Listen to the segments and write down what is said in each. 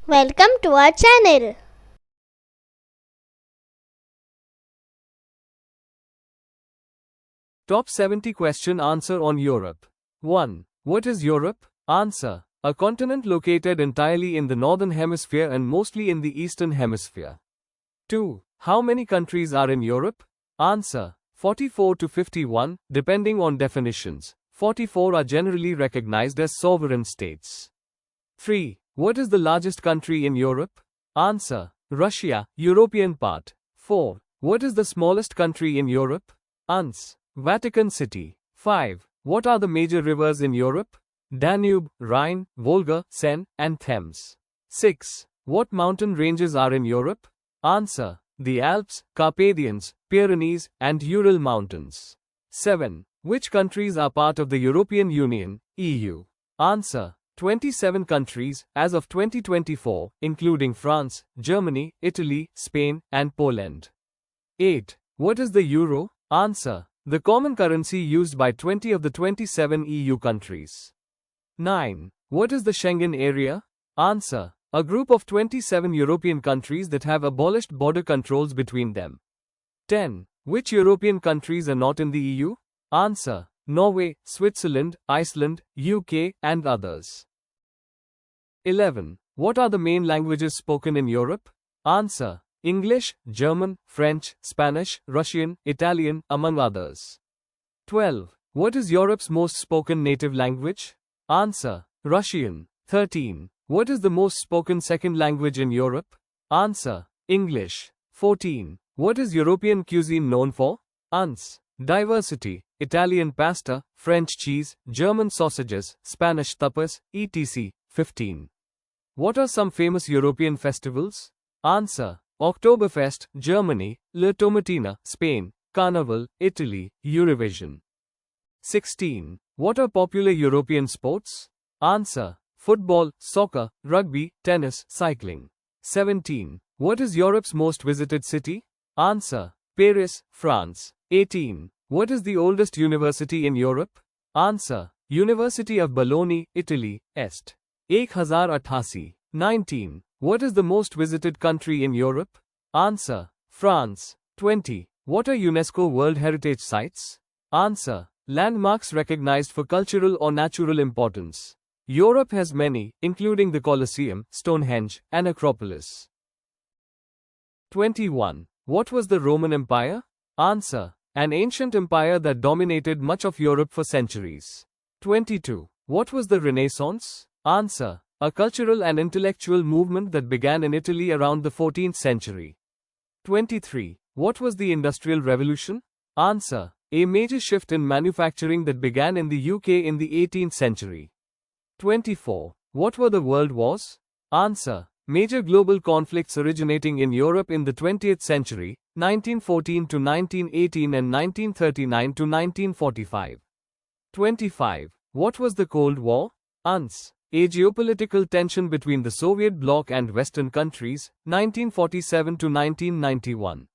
Welcome to our channel. Top 70 question answer on Europe. 1. What is Europe? Answer. A continent located entirely in the northern hemisphere and mostly in the eastern hemisphere. 2. How many countries are in Europe? Answer. 44 to 51, depending on definitions. 44 are generally recognized as sovereign states. 3. What is the largest country in Europe? Answer. Russia, European part. 4. What is the smallest country in Europe? Ans. Vatican City. 5. What are the major rivers in Europe? Danube, Rhine, Volga, Seine, and Thames. 6. What mountain ranges are in Europe? Answer. The Alps, Carpathians, Pyrenees, and Ural Mountains. 7. Which countries are part of the European Union, EU? Answer. 27 countries, as of 2024, including France, Germany, Italy, Spain, and Poland. 8. What is the euro? Answer. The common currency used by 20 of the 27 EU countries. 9. What is the Schengen area? Answer. A group of 27 European countries that have abolished border controls between them. 10. Which European countries are not in the EU? Answer. Norway, Switzerland, Iceland, UK, and others. 11. What are the main languages spoken in Europe? Answer. English, German, French, Spanish, Russian, Italian, among others. 12. What is Europe's most spoken native language? Answer. Russian. 13. What is the most spoken second language in Europe? Answer. English. 14. What is European cuisine known for? Ans. Diversity. Italian pasta, French cheese, German sausages, Spanish tapas, etc. 15. What are some famous European festivals? Answer. Oktoberfest, Germany, La Tomatina, Spain, Carnival, Italy, Eurovision. 16. What are popular European sports? Answer. Football, soccer, rugby, tennis, cycling. 17. What is Europe's most visited city? Answer. Paris, France. 18. What is the oldest university in Europe? Answer. University of Bologna, Italy, Est. 1088. 19. What is the most visited country in Europe? Answer. France. 20. What are UNESCO World Heritage Sites? Answer. Landmarks recognized for cultural or natural importance. Europe has many, including the Colosseum, Stonehenge, and Acropolis. 21. What was the Roman Empire? Answer. An ancient empire that dominated much of Europe for centuries. 22. What was the Renaissance? Answer. A cultural and intellectual movement that began in Italy around the 14th century. 23. What was the Industrial Revolution? Answer. A major shift in manufacturing that began in the UK in the 18th century. 24. What were the World Wars? Answer. Major global conflicts originating in Europe in the 20th century, 1914 to 1918 and 1939 to 1945. 25. What was the Cold War? Ans. A geopolitical tension between the Soviet bloc and Western countries, 1947 to 1991.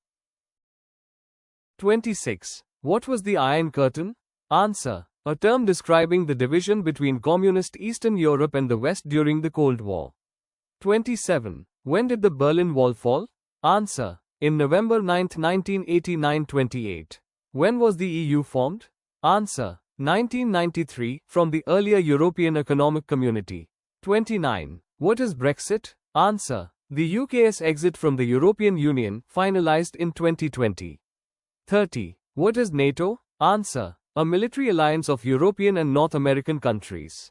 26. What was the Iron Curtain? Answer. A term describing the division between communist Eastern Europe and the West during the Cold War. 27. When did the Berlin Wall fall? Answer. In November 9, 1989-28. When was the EU formed? Answer. 1993, from the earlier European Economic Community. 29. What is Brexit? Answer. The UK's exit from the European Union, finalized in 2020. 30. What is NATO? Answer. A military alliance of European and North American countries.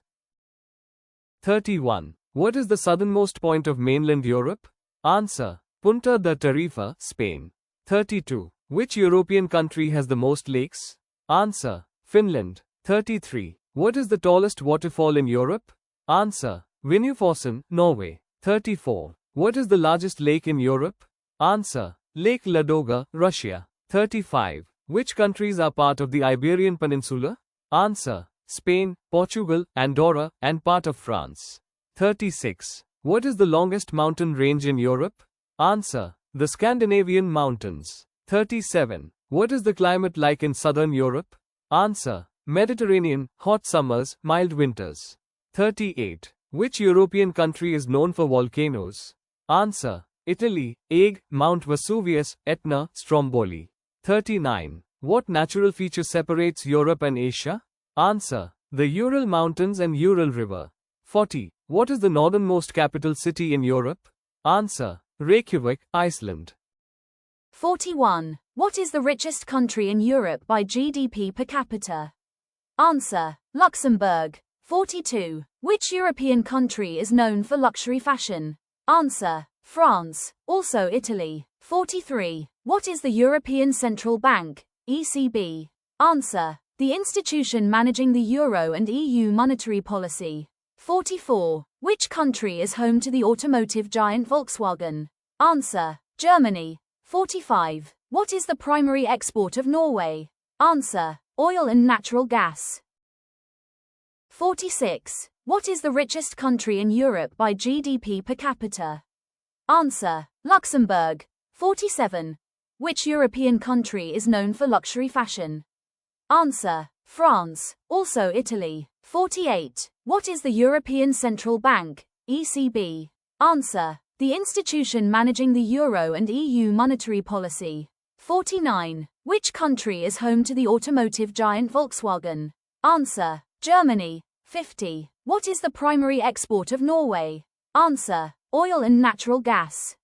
31. What is the southernmost point of mainland Europe? Answer. Punta de Tarifa, Spain. 32. Which European country has the most lakes? Answer. Finland. 33. What is the tallest waterfall in Europe? Answer. Vinnufossen, Norway. 34. What is the largest lake in Europe? Answer. Lake Ladoga, Russia. 35. Which countries are part of the Iberian Peninsula? Answer. Spain, Portugal, Andorra, and part of France. 36. What is the longest mountain range in Europe? Answer. The Scandinavian Mountains. 37. What is the climate like in southern Europe? Answer. Mediterranean, hot summers, mild winters. 38. Which European country is known for volcanoes? Answer. Italy. A. Mount Vesuvius, Etna, Stromboli. 39. What natural feature separates Europe and Asia? Answer. The Ural Mountains and Ural River. 40. What is the northernmost capital city in Europe? Answer. Reykjavik, Iceland. 41. What is the richest country in Europe by GDP per capita? Answer. Luxembourg. 42. Which European country is known for luxury fashion? Answer. France. Also Italy. 43. What is the European Central Bank, ECB? Answer. The institution managing the Euro and EU monetary policy. 44. Which country is home to the automotive giant Volkswagen? Answer. Germany. 45. What is the primary export of Norway? Answer. Oil and natural gas. 46. What is the richest country in Europe by GDP per capita? Answer. Luxembourg. 47. Which European country is known for luxury fashion? Answer. France. Also Italy. 48. What is the European Central Bank, ECB? Answer. The institution managing the Euro and EU monetary policy. 49. Which country is home to the automotive giant Volkswagen? Answer. Germany. 50. What is the primary export of Norway? Answer. Oil and natural gas.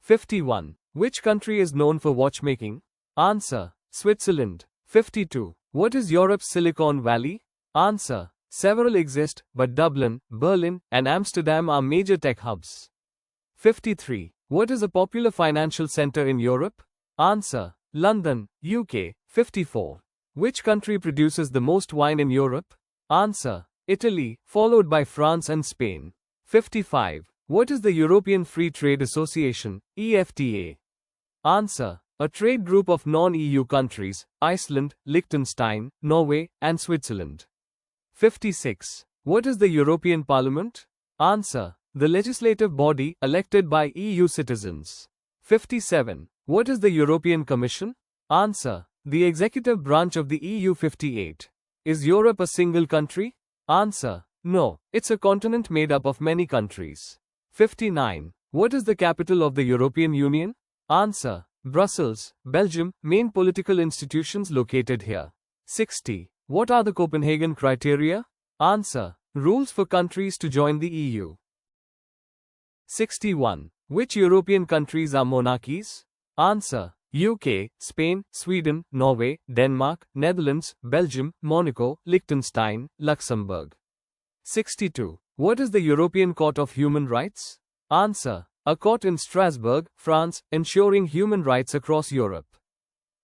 51. Which country is known for watchmaking? Answer. Switzerland. 52. What is Europe's Silicon Valley? Answer. Several exist, but Dublin, Berlin, and Amsterdam are major tech hubs. 53. What is a popular financial center in Europe? Answer. London, UK. 54. Which country produces the most wine in Europe? Answer. Italy, followed by France and Spain. 55. What is the European Free Trade Association, EFTA? Answer. A trade group of non-EU countries, Iceland, Liechtenstein, Norway, and Switzerland. 56. What is the European Parliament? Answer. The legislative body elected by EU citizens. 57. What is the European Commission? Answer. The executive branch of the EU. 58. Is Europe a single country? Answer. No, it's a continent made up of many countries. 59. What is the capital of the European Union? Answer. Brussels, Belgium, main political institutions located here. 60. What are the Copenhagen criteria? Answer. Rules for countries to join the EU. 61. Which European countries are monarchies? Answer. UK, Spain, Sweden, Norway, Denmark, Netherlands, Belgium, Monaco, Liechtenstein, Luxembourg. 62. What is the European Court of Human Rights? Answer. A court in Strasbourg, France, ensuring human rights across Europe.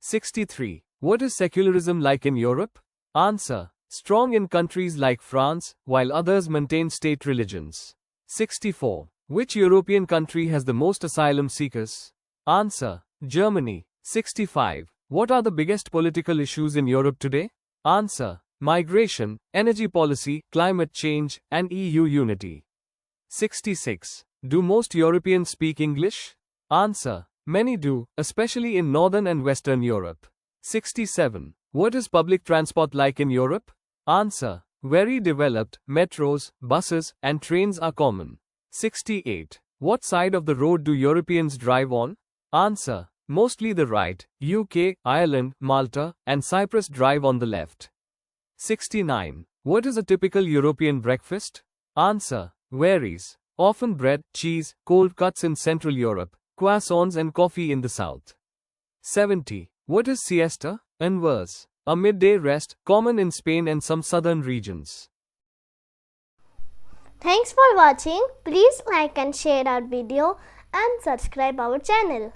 63. What is secularism like in Europe? Answer. Strong in countries like France, while others maintain state religions. 64. Which European country has the most asylum seekers? Answer. Germany. 65. What are the biggest political issues in Europe today? Answer. Migration, energy policy, climate change, and EU unity. 66. Do most Europeans speak English? Answer. Many do, especially in Northern and Western Europe. 67. What is public transport like in Europe? Answer. Very developed, metros, buses, and trains are common. 68. What side of the road do Europeans drive on? Answer. Mostly the right. UK, Ireland, Malta, and Cyprus drive on the left. 69. What is a typical European breakfast? Answer. Varies. Often bread, cheese, cold cuts in Central Europe, croissants and coffee in the South. 70. What is siesta? Inverse. A midday rest, common in Spain and some southern regions. Thanks for watching. Please like and share our video and subscribe our channel.